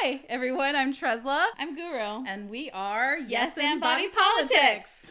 Hi, everyone. I'm Tresla. I'm Guru. And we are Yes and Body Politics.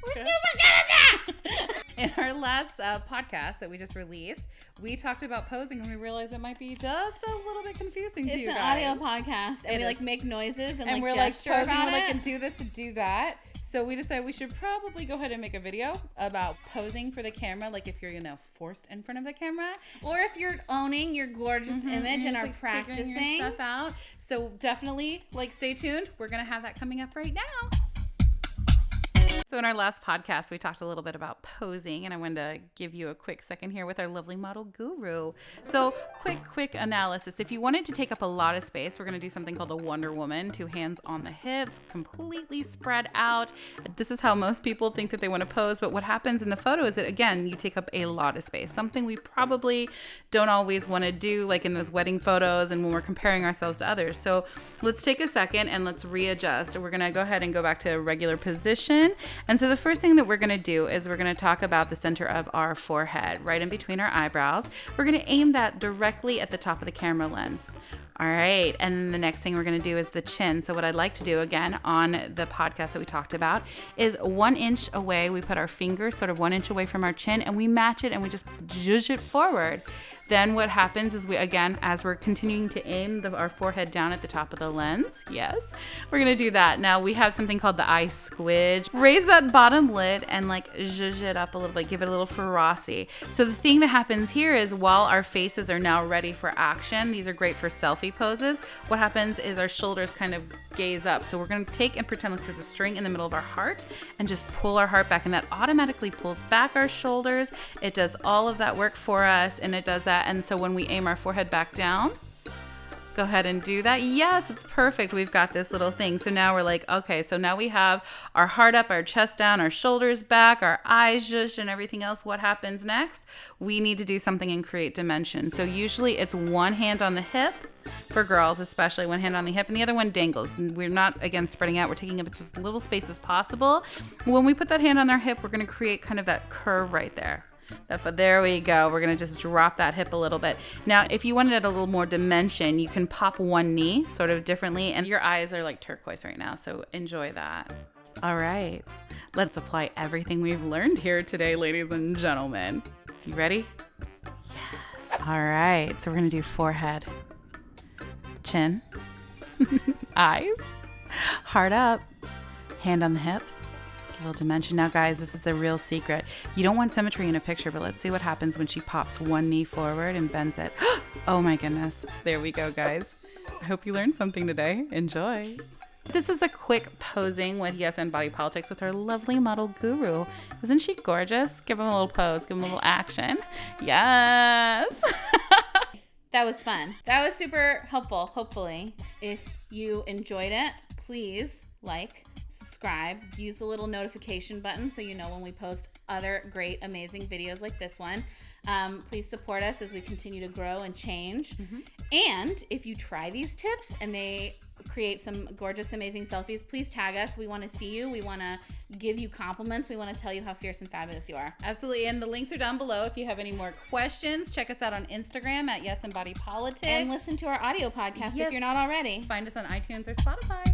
We're super good at that! In our last podcast that we just released, we talked about posing and we realized it might be just a little bit confusing to you guys. It's an audio podcast and we make noises and we're gesture posing, about we're it. and do this and do that. So we decided we should probably go ahead and make a video about posing for the camera, like if you're, forced in front of the camera. Or if you're owning your gorgeous image and are practicing. Figuring your stuff out. So definitely, stay tuned. We're going to have that coming up right now. So in our last podcast, we talked a little bit about posing, and I wanted to give you a quick second here with our lovely model Guru. So quick analysis. If you wanted to take up a lot of space, we're going to do something called the Wonder Woman. 2 hands on the hips, completely spread out. This is how most people think that they want to pose, but what happens in the photo is that, again, you take up a lot of space. Something we probably don't always want to do, like in those wedding photos and when we're comparing ourselves to others. So let's take a second and let's readjust. We're going to go ahead and go back to a regular position. And so the first thing that we're going to do is we're going to talk about the center of our forehead, right in between our eyebrows. We're going to aim that directly at the top of the camera lens. All right. And then the next thing we're going to do is the chin. So what I'd like to do, again, on the podcast that we talked about is 1 inch away. We put our fingers sort of 1 inch away from our chin and we match it and we just zhuzh it forward. Then what happens is we, again, as we're continuing to aim our forehead down at the top of the lens, yes, we're going to do that. Now we have something called the eye squidge. Raise that bottom lid and zhuzh it up a little bit, give it a little ferocity. So the thing that happens here is while our faces are now ready for action, these are great for selfie poses, what happens is our shoulders kind of gaze up. So we're going to take and pretend like there's a string in the middle of our heart and just pull our heart back, and that automatically pulls back our shoulders. It does all of that work for us, and it does that. And so when we aim our forehead back down, go ahead and do that. Yes, it's perfect. We've got this little thing. So now we're okay, so now we have our heart up, our chest down, our shoulders back, our eyes zhuzh, and everything else. What happens next? We need to do something and create dimension. So usually it's 1 hand on the hip. For girls, especially, 1 hand on the hip and the other one dangles. We're not, again, spreading out. We're taking up just little space as possible. When we put that hand on our hip, we're going to create kind of that curve right there. There we go. We're going to just drop that hip a little bit. Now, if you wanted a little more dimension, you can pop one knee sort of differently. And your eyes are like turquoise right now, so enjoy that. All right. Let's apply everything we've learned here today, ladies and gentlemen. You ready? Yes. All right. So we're going to do forehead. Chin, eyes, heart up, hand on the hip, give a little dimension. Now, guys, this is the real secret. You don't want symmetry in a picture, but let's see what happens when she pops one knee forward and bends it. Oh my goodness. There we go, guys. I hope you learned something today. Enjoy. This is a quick posing with Yes and Body Politics with our lovely model Guru. Isn't she gorgeous? Give him a little pose, give him a little action. Yes. That was fun. That was super helpful, hopefully. If you enjoyed it, please subscribe, use the little notification button so you know when we post other great, amazing videos like this one. Please support us as we continue to grow and change. Mm-hmm. And if you try these tips and they create some gorgeous, amazing selfies, please tag us. We want to see you. We want to give you compliments. We want to tell you how fierce and fabulous you are. Absolutely. And the links are down below. If you have any more questions, check us out on Instagram at Yes and Body Politics. And listen to our audio podcast if you're not already. Find us on iTunes or Spotify.